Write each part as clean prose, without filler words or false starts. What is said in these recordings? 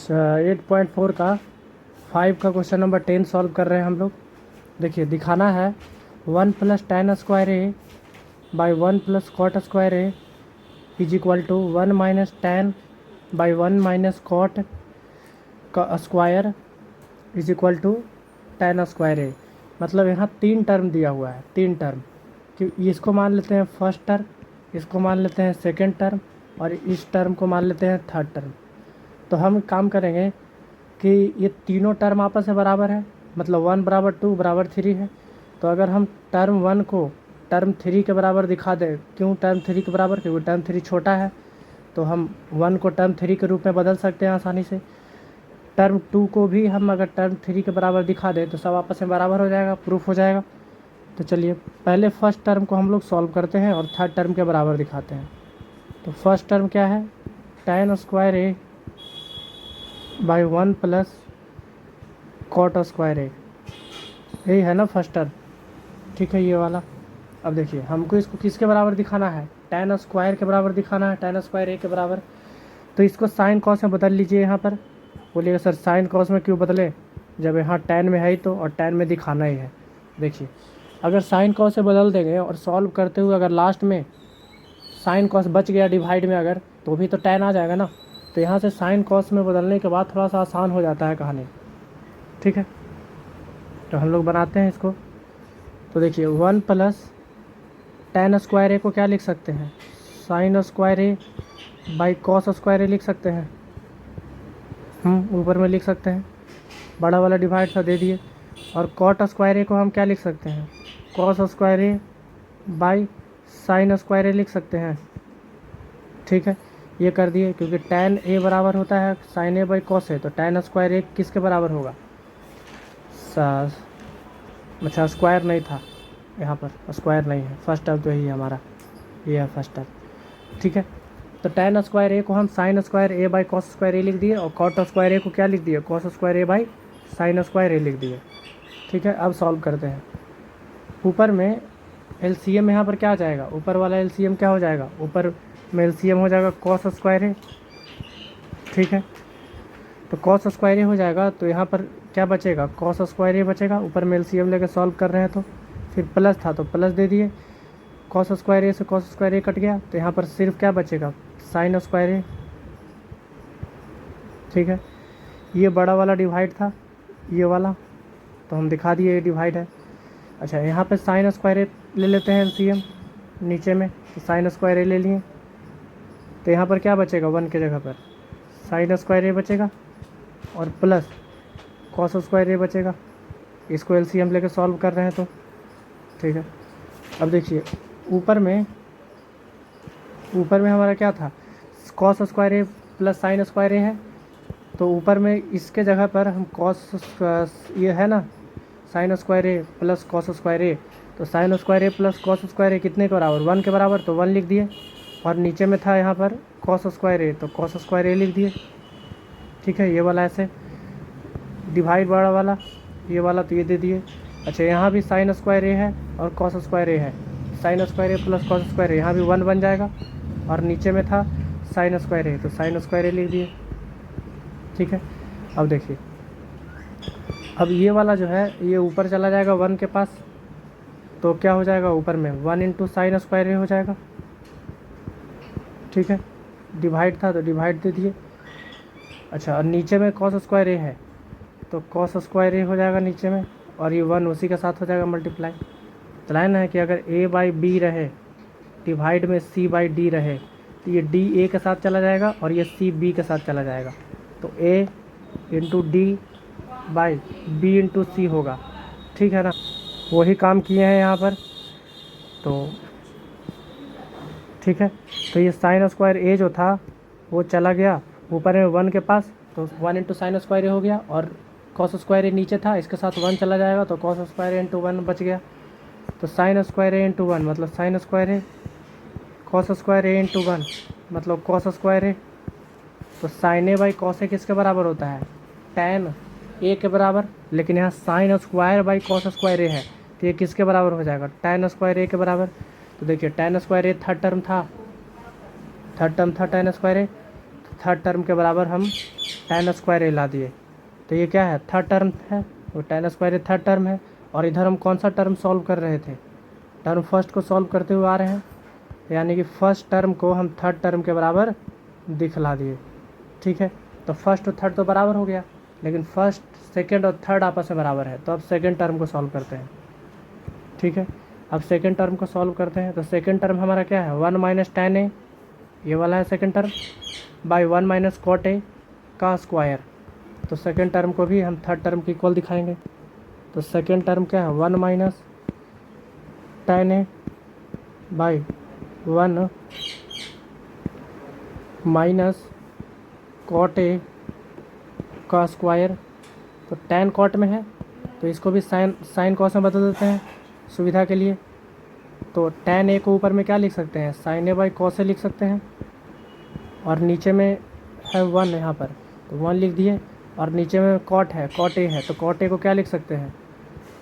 8.4 का 5 का question number 10 solve कर रहे हैं हम लोग। देखिए दिखाना है 1 plus tan square A by 1 plus cot square A is equal to 1 minus tan by 1 minus cot का square is equal to tan square A. मतलब यहाँ 3 टर्म दिया हुआ है, 3 टर्म कि इसको मान लेते हैं फर्स्ट टर्म, इसको मान लेते हैं सेकेंड टर्म और इस टर्म को मान लेते हैं थर्ड टर्म। तो हम काम करेंगे कि ये तीनों टर्म आपस में बराबर है, मतलब 1 बराबर 2 बराबर 3 है। तो अगर हम टर्म 1 को टर्म 3 के बराबर दिखा दें, क्यों टर्म 3 के बराबर, क्योंकि टर्म 3 छोटा है, तो हम 1 को टर्म 3 के रूप में बदल सकते हैं आसानी से। टर्म 2 को भी हम अगर टर्म 3 के बराबर दिखा दें तो सब आपस में बराबर हो जाएगा, प्रूफ हो जाएगा। तो चलिए पहले फर्स्ट टर्म को हम लोग सॉल्व करते हैं और थर्ड टर्म के बराबर दिखाते हैं। तो फर्स्ट टर्म क्या है, tan square A by 1 plus cot square A, यही है ना फर्स्ट टर्म, ठीक है ये वाला। अब देखिए हमको इसको किसके बराबर दिखाना है, टेन स्क्वायर के बराबर दिखाना है, टेन स्क्वायर ए के बराबर। तो इसको साइन कॉस में बदल लीजिए यहाँ पर। बोलिएगा सर साइन कॉस में क्यों बदले, जब यहाँ टेन में है ही तो, और टेन में दिखाना ही है। देखिए अगर साइन कॉस से बदल देंगे और सॉल्व करते हुए अगर लास्ट में साइन कॉस बच गया डिवाइड में अगर, तो भी तो टेन आ जाएगा ना। तो यहाँ से साइन कॉस में बदलने के बाद थोड़ा सा आसान हो जाता है कहानी, ठीक है। तो हम लोग बनाते हैं इसको। तो देखिए 1 प्लस टेन स्क्वायर ए को क्या लिख सकते हैं, sine square A by cos square A लिख सकते हैं, ऊपर में लिख सकते हैं, बड़ा वाला डिवाइड सा दे दिए। और कॉट स्क्वायर ए को हम क्या लिख सकते हैं, cos square A by sine square A लिख सकते हैं, ठीक है। ये कर दिए, क्योंकि टेन ए बराबर होता है साइन ए बाई कॉस ए, तो टेन स्क्वायर ए किसके बराबर होगा, अच्छा स्क्वायर नहीं था यहाँ पर, स्क्वायर नहीं है, फर्स्ट टर्म तो यही है हमारा, ये है फर्स्ट टर्म, ठीक है। तो टेन स्क्वायर ए को हम sine square A by cos square A लिख दिए, और कॉट स्क्वायर ए को क्या लिख दिए, cos square A by sine square A लिख दिए, ठीक है। अब सॉल्व करते हैं। ऊपर में एलसीएम यहाँ पर क्या आ जाएगा, ऊपर वाला एलसीएम क्या हो जाएगा, ऊपर में एलसीएम हो जाएगा कॉस स्क्वायर ए, ठीक है। तो कॉस स्क्वायर ए हो जाएगा, तो यहाँ पर क्या बचेगा, कॉस स्क्वायर ए बचेगा। ऊपर में एलसीएम लेकर सॉल्व कर रहे हैं, तो फिर प्लस था तो प्लस दे दिए, कॉस स्क्वायर ए से कॉस स्क्वायर ए कट गया, तो यहाँ पर सिर्फ क्या बचेगा, साइन स्क्वायर ए, ठीक है। ये बड़ा वाला डिवाइड था ये वाला, तो हम दिखा दिए ये डिवाइड है। अच्छा यहाँ पे साइन स्क्वायर ए ले लेते हैं एलसीएम नीचे में, तो साइन स्क्वायर ए ले लिए, तो यहाँ पर क्या बचेगा, 1 के जगह पर साइन स्क्वायर ए बचेगा और प्लस कॉस स्क्वायर ए बचेगा। इसको एलसीएम लेकर सॉल्व कर रहे हैं तो, ठीक है। अब देखिए ऊपर में हमारा क्या था, cos square A plus sign square A है, तो ऊपर में इसके जगह पर हम कॉस, ये है ना साइन स्क्वायर ए प्लस कॉस स्क्वायर ए, तो साइन स्क्वायर ए प्लस कॉस स्क्वायर ए कितने के बराबर, 1 के बराबर, तो 1 लिख दिए। और नीचे में था यहाँ पर कॉस स्क्वायर ए, तो कॉस स्क्वायर ए लिख दिए, ठीक है। ये वाला ऐसे डिवाइड बड़ा वाला, ये वाला तो ये दे दिए। अच्छा यहाँ भी साइन स्क्वायर ए है और कॉस स्क्वायर ए है, साइन स्क्वायर ए प्लस कॉस स्क्वायर ए, यहाँ भी 1 बन जाएगा। और नीचे में था साइन स्क्वायर ए, तो साइन स्क्वायर ए लिख दिए, ठीक है। अब देखिए अब ये वाला जो है ये ऊपर चला जाएगा 1 के पास, तो क्या हो जाएगा, ऊपर में 1 इंटू साइन स्क्वायर ए हो जाएगा, ठीक है। डिवाइड था तो डिवाइड दे दिए। अच्छा और नीचे में कॉस स्क्वायर ए है, तो कॉस स्क्वायर ए हो जाएगा नीचे में, और ये 1 उसी के साथ हो जाएगा मल्टीप्लाई। तो लाइन है कि अगर ए बाई बी रहे डिवाइड में सी बाई डी रहे, तो ये डी ए के साथ चला जाएगा और ये सी बी के साथ चला जाएगा, तो A into D by B into C होगा, ठीक है ना। वही काम किए हैं यहाँ पर, तो ठीक है। तो ये साइन स्क्वायर ए जो था वो चला गया ऊपर में 1 के पास, तो 1 इंटू साइन स्क्वायर ए हो गया, और कॉस स्क्वायर ए नीचे था इसके साथ 1 चला जाएगा, तो कॉस स्क्वायर ए इंटू 1 बच गया। तो साइन स्क्वायर ए इंटू 1 मतलब साइन स्क्वायर ए, कॉस स्क्वायर ए इंटू 1 मतलब कॉस स्क्वायर ए। तो साइन ए बाई कॉस ए किसके बराबर होता है, टेन ए के बराबर, लेकिन यहाँ sine square by cos square A है, तो ये किसके बराबर हो जाएगा, टेन स्क्वायर ए के बराबर। तो देखिए टेन स्क्वायर ए थर्ड टर्म था टेन स्क्वायर ए, थर्ड टर्म के बराबर हम tan स्क्वायर ए ला दिए। तो ये क्या है, थर्ड टर्म है, तो tan स्क्वायर ए थर्ड टर्म है। और इधर हम कौन सा टर्म सॉल्व कर रहे थे, टर्म फर्स्ट को सॉल्व करते हुए आ रहे हैं, यानी कि फर्स्ट टर्म को हम थर्ड टर्म के बराबर दिखला दिए। ठीक है, तो फर्स्ट और थर्ड तो बराबर हो गया, लेकिन फर्स्ट सेकंड और थर्ड आपस में बराबर है। तो अब सेकंड टर्म को सॉल्व करते हैं। ठीक है, अब सेकंड टर्म को सॉल्व करते हैं। तो सेकंड टर्म हमारा क्या है, 1 माइनस tan ए, ये वाला है second term, by 1 minus cot ए का स्क्वायर। तो सेकंड टर्म को भी हम थर्ड टर्म के इक्वल दिखाएंगे। तो सेकंड टर्म क्या है, 1 minus tan A by 1 minus cot ए का स्क्वायर। तो tan cot में है, तो इसको भी साइन cos में बदल देते हैं सुविधा के लिए। तो tan ए को ऊपर में क्या लिख सकते हैं, sin ए बाई cos ए लिख सकते हैं। और नीचे में है 1 यहाँ पर, तो 1 लिख दिए। और नीचे में cot है, cot ए है, तो cot ए को क्या लिख सकते हैं,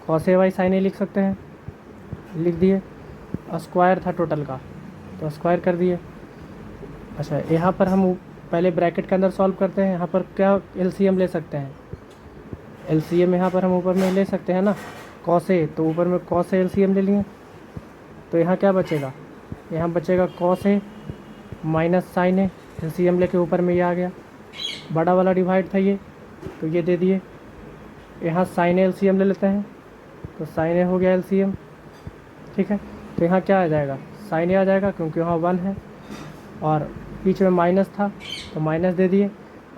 cos ए बाई sin ए लिख सकते हैं, लिख दिए। और स्क्वायर था टोटल का, तो स्क्वायर कर दिए। अच्छा, यहाँ पर हम पहले ब्रैकेट के अंदर सॉल्व करते हैं। यहाँ पर क्या एलसीएम ले सकते हैं, एलसीएम यहाँ पर हम ऊपर में ले सकते हैं ना, cos ए, तो ऊपर में cos ए एलसीएम ले लिए। तो यहाँ क्या बचेगा, यहाँ बचेगा cos ए माइनस sin ए, एलसीएम लेके ऊपर में ये आ गया, बड़ा वाला डिवाइड था ये, तो ये दे दिए। यहाँ sin ए एलसीएम ले लेते हैं, तो sin ए हो गया एलसीएम। ठीक है, तो यहाँ क्या आ जाएगा, sin ए आ जाएगा, क्योंकि वहाँ 1 है और बीच में माइनस था, तो माइनस दे दिए।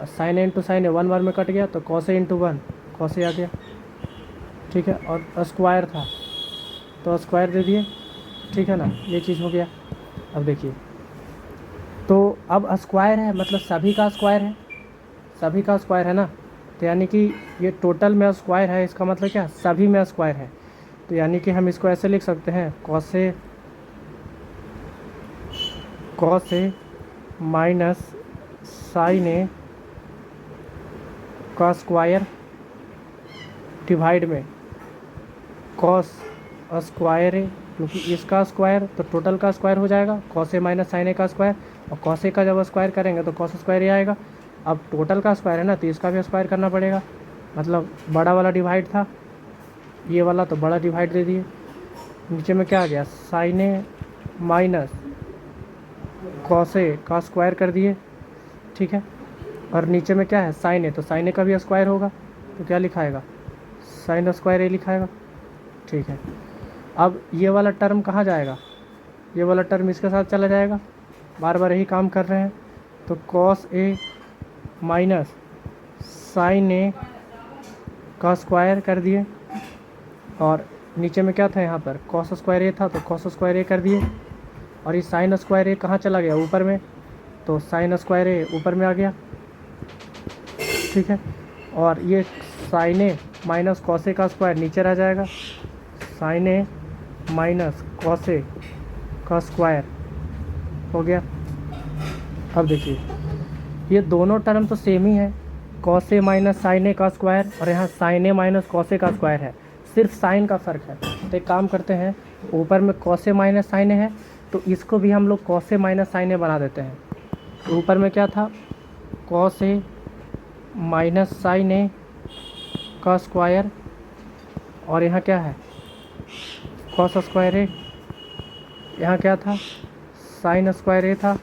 और sin ए इंटू sin ए 1 बार में कट गया, तो cos ए इंटू 1 cos ए आ गया। ठीक है, और स्क्वायर था, तो स्क्वायर दे दिए। ठीक है ना, ये चीज़ हो गया। अब देखिए, तो अब स्क्वायर है, मतलब सभी का स्क्वायर है, सभी का स्क्वायर है ना, तो यानी कि ये टोटल में स्क्वायर है, इसका मतलब क्या, सभी में स्क्वायर है। तो यानी कि हम इसको ऐसे लिख सकते हैं, cos ए माइनस sin ए का स्क्वायर डिवाइड में cos स्क्वायर ए, क्योंकि इसका स्क्वायर तो टोटल का स्क्वायर हो जाएगा, cos ए माइनस sin ए का स्क्वायर। और cos ए का जब स्क्वायर करेंगे तो cos स्क्वायर ही आएगा। अब टोटल का स्क्वायर है ना, तो इसका भी स्क्वायर करना पड़ेगा, मतलब बड़ा वाला डिवाइड था ये वाला, तो बड़ा डिवाइड दे दिए। नीचे में क्या आ गया, sin ए माइनस cos ए का स्क्वायर कर दिए। ठीक है, और नीचे में क्या है, sin ए, तो sin ए का भी स्क्वायर होगा, तो क्या लिखाएगा, sin स्क्वायर ए लिखाएगा। ठीक है, अब ये वाला टर्म कहाँ जाएगा, ये वाला टर्म इसके साथ चला जाएगा, बार बार यही काम कर रहे हैं। तो cos ए माइनस sin ए का स्क्वायर कर दिए। और नीचे में क्या था, यहाँ पर cos स्क्वायर ए था, तो cos स्क्वायर ए कर दिए। और ये sin स्क्वायर ए कहाँ चला गया, ऊपर में, तो sin स्क्वायर ए ऊपर में आ गया। ठीक है, और ये sin ए माइनस cos ए का स्क्वायर नीचे रह जाएगा, sin ए माइनस cos ए का स्क्वायर हो गया। अब देखिए, ये दोनों टर्म तो सेम ही है, cos ए माइनस sin ए का स्क्वायर, और यहाँ sin ए माइनस cos ए का स्क्वायर है, सिर्फ साइन का फ़र्क है। तो एक काम करते हैं, ऊपर में cos ए माइनस sin ए है, तो इसको भी हम लोग cos ए माइनस sin ए बना देते हैं। तो ऊपर में क्या था, cos ए माइनस sin ए का स्क्वायर, और यहाँ क्या है, cos स्क्वायर ए, यहाँ क्या था, sin स्क्वायर ए था,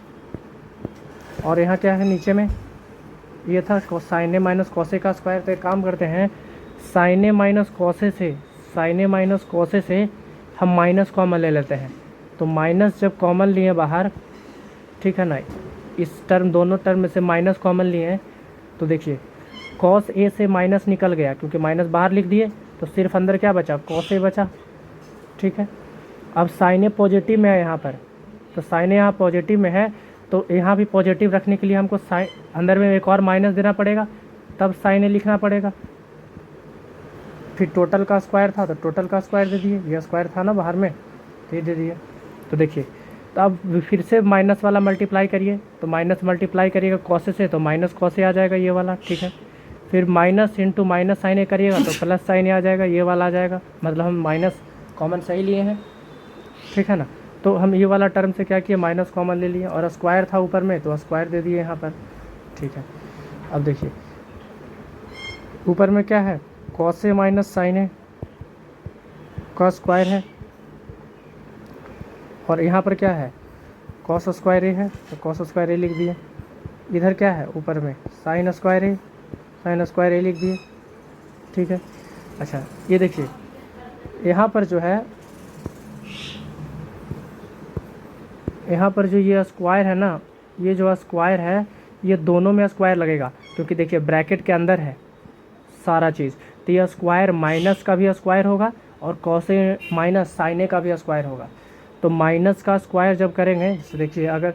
और यहाँ क्या है नीचे में, ये था sin ए माइनस cos ए का स्क्वायर। तो एक काम करते हैं, sin ए माइनस cos ए से, sin ए माइनस cos ए से हम माइनस कॉमन ले लेते हैं। तो माइनस जब कॉमन लिए बाहर, ठीक है ना, इस टर्म दोनों टर्म में से माइनस कॉमन लिए हैं, तो देखिए cos ए से माइनस निकल गया, क्योंकि माइनस बाहर लिख दिए, तो सिर्फ अंदर क्या बचा, cos ए बचा। ठीक है, अब sin ए पॉजिटिव में है यहाँ पर, तो sin ए यहाँ पॉजिटिव में है, तो यहाँ भी पॉजिटिव रखने के लिए हमको साइन अंदर में एक और माइनस देना पड़ेगा, तब sin ए लिखना पड़ेगा। फिर टोटल का स्क्वायर था, तो टोटल का स्क्वायर दे दिए, ये स्क्वायर था ना बाहर में, तो ये दे दिए। तो देखिए, तो अब फिर से माइनस वाला मल्टीप्लाई करिए, तो माइनस मल्टीप्लाई करिएगा cos ए से, तो माइनस cos ए आ जाएगा ये वाला। ठीक है, फिर माइनस इंटू माइनस sin ए करिएगा, तो प्लस sin ए आ जाएगा, ये वाला आ जाएगा, मतलब हम माइनस कॉमन सही लिए हैं। ठीक है ना, तो हम ये वाला टर्म से क्या किए, माइनस कॉमन ले लिए, और स्क्वायर था ऊपर में, तो स्क्वायर दे दिए यहाँ पर। ठीक है। अब देखिए ऊपर में क्या है, कॉस ए माइनस साइन ए का स्क्वायर है, और यहाँ पर क्या है, कॉस स्क्वायर ए है, तो कॉस स्क्वायर ए लिख दिए। इधर क्या है, ऊपर में साइन स्क्वायर ए लिख दिए। ठीक है। अच्छा ये देखिए यहाँ पर जो है, यहाँ पर जो ये स्क्वायर है ना, ये जो स्क्वायर है ये दोनों में स्क्वायर लगेगा, क्योंकि देखिए ब्रैकेट के अंदर है सारा चीज़। तो ये स्क्वायर माइनस का भी स्क्वायर होगा और कॉस ए माइनस साइन ए का भी स्क्वायर होगा। तो माइनस का स्क्वायर जब करेंगे, जैसे देखिए अगर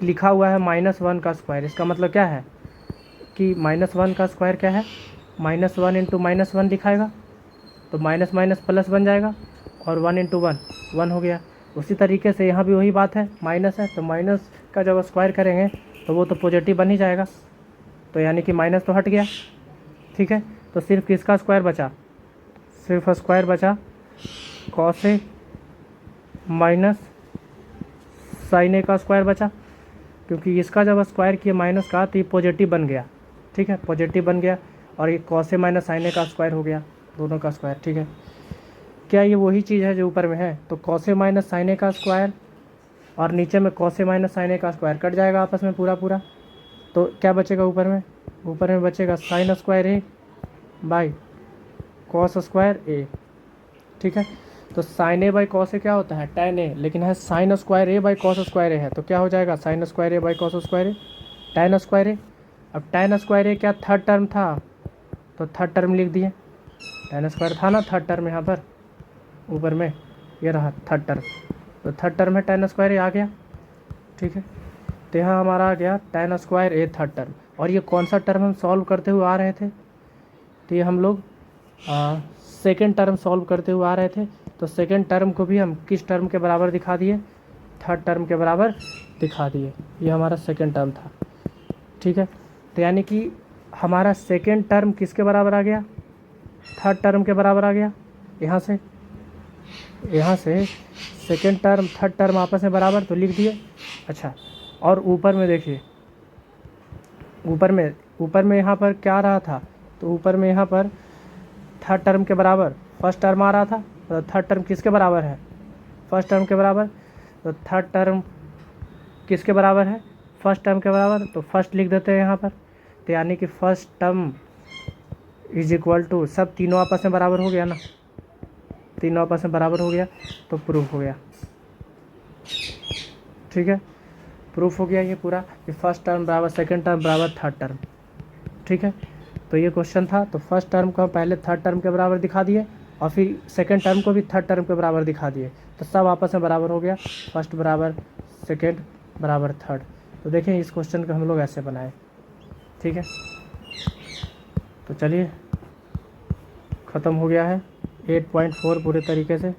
लिखा हुआ है -1 का स्क्वायर, इसका मतलब क्या है कि -1 का स्क्वायर क्या है, -1 इंटू -1 दिखाएगा, तो माइनस माइनस प्लस बन जाएगा, और 1 इंटू 1 1 हो गया। उसी तरीके से यहाँ भी वही बात है, माइनस है तो माइनस का जब स्क्वायर करेंगे तो वो तो पॉजिटिव बन ही जाएगा, तो यानी कि माइनस तो हट गया। ठीक है। तो सिर्फ किसका स्क्वायर बचा, सिर्फ स्क्वायर बचा कॉस ए माइनस साइन ए का स्क्वायर बचा, क्योंकि इसका जब स्क्वायर किया माइनस का तो ये पॉजिटिव बन गया। ठीक है, पॉजिटिव बन गया, और ये कॉस ए माइनस साइन ए का स्क्वायर हो गया, दोनों का स्क्वायर। ठीक है। क्या ये वही चीज़ है जो ऊपर में है, तो कॉस ए माइनस साइन ए का स्क्वायर और नीचे में कॉस ए माइनस साइन ए का स्क्वायर कट जाएगा आपस में पूरा पूरा, तो क्या बचेगा ऊपर में, ऊपर में बचेगा sine square A by cos square A. ठीक है। तो sine A by cos A क्या होता है, tan ए, लेकिन है sine square A by cos square A है, तो क्या हो जाएगा sine square A by cos square A, tan square A. अब tan स्क्वायर ए क्या थर्ड टर्म था, तो थर्ड टर्म लिख दिए, tan स्क्वायर था ना थर्ड टर्म, यहाँ पर ऊपर में ये रहा थर्ड टर्म, तो थर्ड टर्म है tan स्क्वायर ए आ गया। ठीक है। तो यहाँ हमारा आ गया tan स्क्वायर ए थर्ड टर्म। और ये कौन सा टर्म हम सॉल्व करते हुए आ रहे थे, तो ये हम लोग सेकेंड टर्म सॉल्व करते हुए आ रहे थे, तो सेकेंड टर्म को भी हम किस टर्म के बराबर दिखा दिए, थर्ड टर्म के बराबर दिखा दिए। ये हमारा सेकेंड टर्म था। ठीक है। तो यानी कि हमारा सेकेंड टर्म किसके बराबर आ गया, थर्ड टर्म के बराबर आ गया। यहाँ से सेकेंड टर्म थर्ड टर्म आपस में बराबर, तो लिख दिए। अच्छा, और ऊपर में देखिए, ऊपर में यहाँ पर क्या आ रहा था, तो ऊपर में यहाँ पर थर्ड टर्म के बराबर फर्स्ट टर्म आ रहा था, तो थर्ड टर्म किसके बराबर है, फर्स्ट टर्म के बराबर। तो थर्ड टर्म किसके बराबर है, फर्स्ट टर्म के बराबर, तो फर्स्ट लिख देते हैं यहाँ पर। तो यानी कि first term is equal to, सब तीनों आपस में बराबर हो गया ना, तीनों आपस में बराबर हो गया, तो प्रूफ हो गया। ठीक है, प्रूफ हो गया ये पूरा कि फर्स्ट टर्म बराबर सेकंड टर्म बराबर थर्ड टर्म। ठीक है। तो ये क्वेश्चन था, तो फर्स्ट टर्म को हम पहले थर्ड टर्म के बराबर दिखा दिए, और फिर सेकंड टर्म को भी थर्ड टर्म के बराबर दिखा दिए, तो सब आपस में बराबर हो गया, फर्स्ट बराबर सेकंड बराबर थर्ड। तो देखें इस क्वेश्चन को हम लोग ऐसे बनाए। ठीक है। तो चलिए ख़त्म हो गया है 8.4 पूरे तरीके से।